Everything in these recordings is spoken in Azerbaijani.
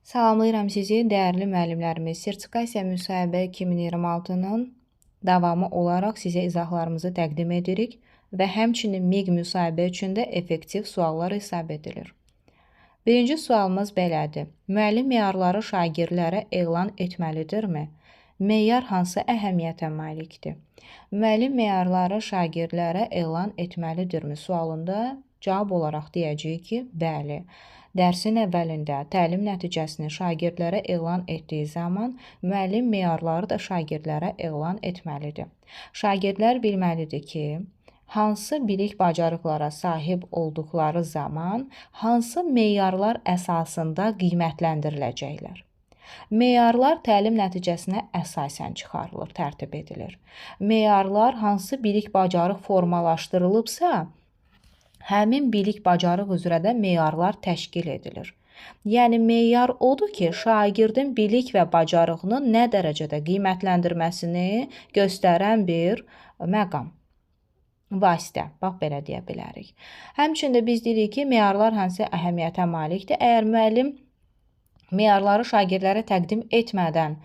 Salamlayıram sizi, dəyərli müəllimlərimiz. Sertifikasiya müsahibə 2026-nın davamı olaraq sizə izahlarımızı təqdim edirik və həmçinin MIQ müsahibə üçün də effektiv suallar hesab edilir. Birinci sualımız belədir. Müəllim meyarları şagirdlərə elan etməlidirmi? Meyar hansı əhəmiyyətə malikdir? Müəllim meyarları şagirdlərə elan etməlidirmi sualında cavab olaraq deyəcəyik ki, bəli. Dərsin əvvəlində təlim nəticəsini şagirdlərə elan etdiyi zaman müəllim meyarları da şagirdlərə elan etməlidir. Şagirdlər bilməlidir ki, hansı bilik bacarıqlara sahib olduqları zaman hansı meyarlar əsasında qiymətləndiriləcəklər. Meyarlar təlim nəticəsinə əsasən çıxarılır, tərtib edilir. Meyarlar hansı bilik bacarıq formalaşdırılıbsa, həmin bilik bacarıq üzrə də meyarlar təşkil edilir. Yəni, meyar odur ki, şagirdin bilik və bacarığının nə dərəcədə qiymətləndirməsini göstərən bir məqam. Vasitə, bax belə deyə bilərik. Həmçində biz deyirik ki, meyarlar hansı əhəmiyyətə malikdir? Əgər müəllim meyarları şagirdlərə təqdim etmədən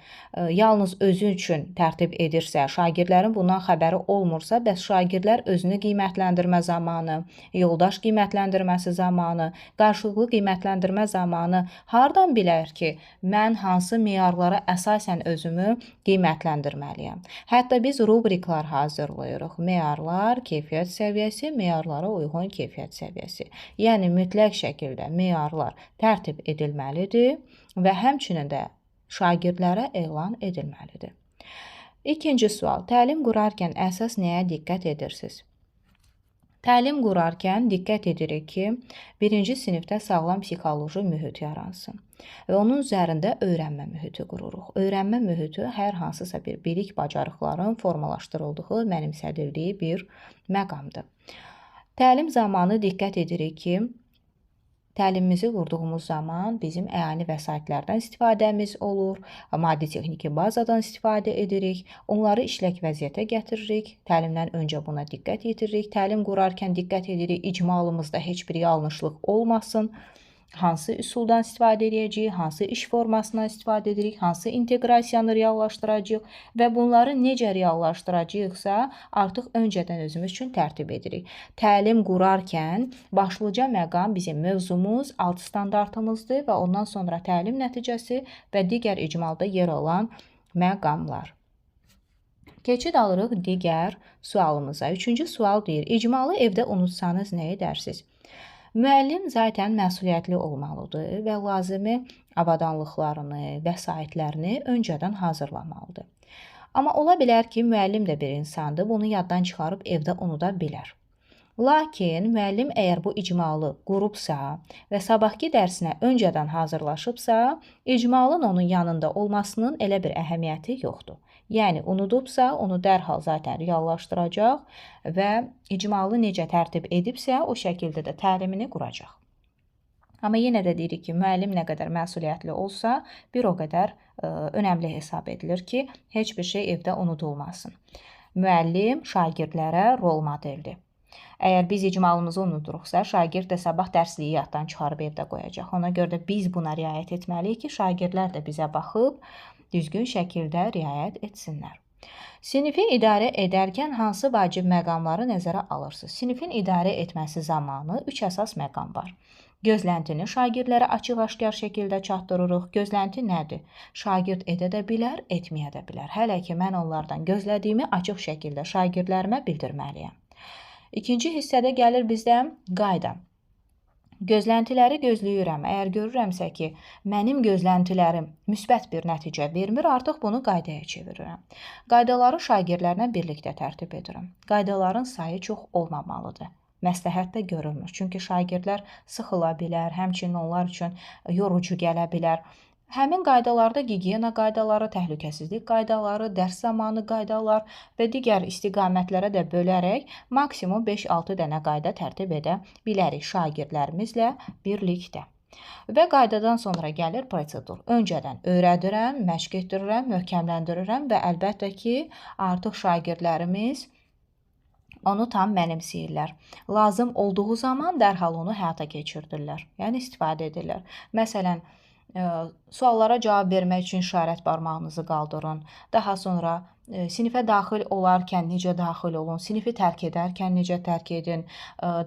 yalnız özü üçün tərtib edirsə, şagirdlərin bundan xəbəri olmursa, bəs şagirdlər özünü qiymətləndirmə zamanı, yoldaş qiymətləndirməsi zamanı, qarşılıqlı qiymətləndirmə zamanı hardan bilər ki, mən hansı meyarlara əsasən özümü qiymətləndirməliyəm? Hətta biz rubriklar hazırlayırıq. Meyarlar, keyfiyyət səviyyəsi, meyarlara uyğun keyfiyyət səviyyəsi. Yəni, mütləq şəkildə meyarlar tərtib edilməlidir və həmçinin də şagirdlərə elan edilməlidir. İkinci sual. Təlim qurarkən əsas nəyə diqqət edirsiniz? Təlim qurarkən diqqət edirik ki, birinci sinifdə sağlam psixoloji mühit yaransın və onun üzərində öyrənmə mühiti qururuq. Öyrənmə mühiti hər hansısa bir bilik bacarıqların formalaşdırıldığı, mənimsədildiyi bir məqamdır. Təlim zamanı diqqət edirik ki, təlimimizi qurduğumuz zaman bizim əyani vəsaitlərdən istifadəmiz olur, maddi texniki bazadan istifadə edirik, onları işlək vəziyyətə gətiririk, təlimdən öncə buna diqqət yetiririk, təlim qurarkən diqqət edirik, icmalımızda heç bir yanlışlıq olmasın, hansı üsuldan istifadə edəcəyik, hansı iş formasından istifadə edirik, hansı inteqrasiyanı reallaşdıracağıq və bunları necə reallaşdıracağıqsa artıq öncədən özümüz üçün tərtib edirik. Təlim qurarkən başlıca məqam bizim mövzumuz, alt standartımızdır və ondan sonra təlim nəticəsi və digər icmalda yer alan məqamlar. Keçid alırıq digər sualımıza. Üçüncü sual deyir, icmalı evdə unutsanız nə edərsiniz? Müəllim zaten məsuliyyətli olmalıdır və lazımi avadanlıqlarını, vəsaitlərini öncədən hazırlamalıdır. Amma ola bilər ki, müəllim də bir insandır, bunu yaddan çıxarıb evdə unuda bilər. Lakin müəllim əgər bu icmalı qurubsa və sabahki dərsinə öncədən hazırlaşıbsa, icmalın onun yanında olmasının elə bir əhəmiyyəti yoxdur. Yəni, unudubsa, onu dərhal zaten reallaşdıracaq və icmalı necə tərtib edibsə, o şəkildə də təlimini quracaq. Amma yenə də deyirik ki, müəllim nə qədər məsuliyyətli olsa, bir o qədər önəmli hesab edilir ki, heç bir şey evdə unudulmasın. Müəllim şagirdlərə rol modeldir. Əgər biz icmalımızı unuduruqsa, şagird də sabah dərsliyi yaddan çıxarıb evdə qoyacaq. Ona görə də biz buna riayət etməliyik ki, şagirdlər də bizə baxıb, düzgün şəkildə riayət etsinlər. Sinifi idarə edərkən hansı vacib məqamları nəzərə alırsınız? Sinifin idarə etməsi zamanı 3 əsas məqam var. Gözləntini şagirdlərə açıq-aşkar şəkildə çatdırırıq. Gözlənti nədir? Şagird edə də bilər, etməyə də bilər. Hələ ki, mən onlardan gözlədiyimi açıq şəkildə şagirdlərimə bildirməliyəm. İkinci hissədə gəlir bizdə qayda. Gözləntiləri gözləyirəm. Əgər görürəmsə ki, mənim gözləntilərim müsbət bir nəticə vermir, artıq bunu qaydaya çevirirəm. Qaydaları şagirdlərlə birlikdə tərtib edirəm. Qaydaların sayı çox olmamalıdır. Məsləhət də görülmür. Çünki şagirdlər sıxıla bilər, həmçinin onlar üçün yorucu gələ bilər. Həmin qaydalarda gigiyena qaydaları, təhlükəsizlik qaydaları, dərs zamanı qaydalar və digər istiqamətlərə də bölərək maksimum 5-6 dənə qayda tərtib edə bilərik şagirdlərimizlə birlikdə. Və qaydadan sonra gəlir prosedur. Öncədən öyrədirəm, məşq etdirirəm, möhkəmləndirirəm və əlbəttə ki, artıq şagirdlərimiz onu tam mənimsəyirlər. Lazım olduğu zaman dərhal onu həyata keçirdirlər. Yəni istifadə edirlər. Məsələn, Suallara cavab vermək üçün işarət barmağınızı qaldırın. Daha sonra sinifə daxil olarkən necə daxil olun, sinifi tərk edərkən necə tərk edin.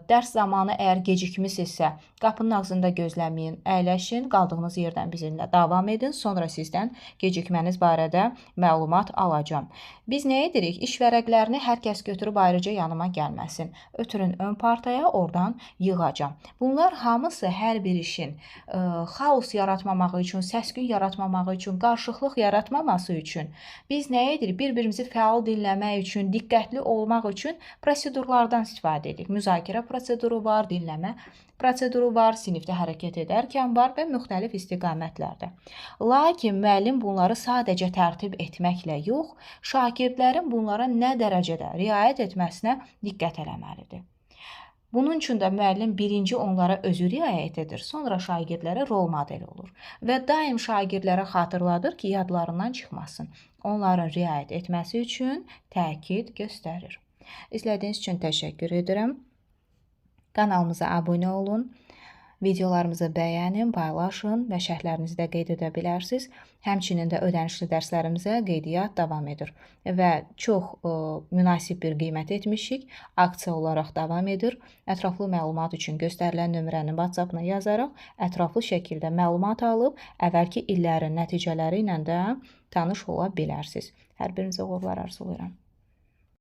Dərs zamanı əgər gecikmisinizsə, qapının ağzında gözləməyin, əyləşin, qaldığınız yerdən bizimlə davam edin. Sonra sizdən gecikməniz barədə məlumat alacağam. Biz nə edirik? İş vərəqlərini hər kəs götürüb ayrıca yanıma gəlməsin. Ötürün ön partaya, oradan yığacağam. Bunlar hamısı hər bir işin xaos yaratmamağı üçün, səs-küy yaratmamağı üçün, qarışıqlıq yaratmaması üçün biz nə edirik? Bir-birimizi fəal dinləmək üçün, diqqətli olmaq üçün prosedurlardan istifadə edirik. Müzakirə proseduru var, dinləmə proseduru var, sinifdə hərəkət edərkən var və müxtəlif istiqamətlərdə. Lakin müəllim bunları sadəcə tərtib etməklə yox, şagirdlərin bunlara nə dərəcədə riayət etməsinə diqqət eləməlidir. Bunun üçün də müəllim birinci onlara özü riayət edir, sonra şagirdlərə rol model olur və daim şagirdlərə xatırladır ki, yadlarından çıxmasın. Onların riayət etməsi üçün təkid göstərir. İzlədiyiniz üçün təşəkkür edirəm. Kanalımıza abunə olun. Videolarımızı bəyənin, paylaşın və şərhlərinizi də qeyd edə bilərsiniz. Həmçinin də ödənişli dərslərimizə qeydiyyat davam edir və çox münasib bir qiymət etmişik. Aksiya olaraq davam edir. Ətraflı məlumat üçün göstərilən nömrənin WhatsApp-ına yazaraq ətraflı şəkildə məlumat alıb əvvəlki illərin nəticələri ilə də tanış ola bilərsiniz. Hər birinizə uğurlar arzulayıram.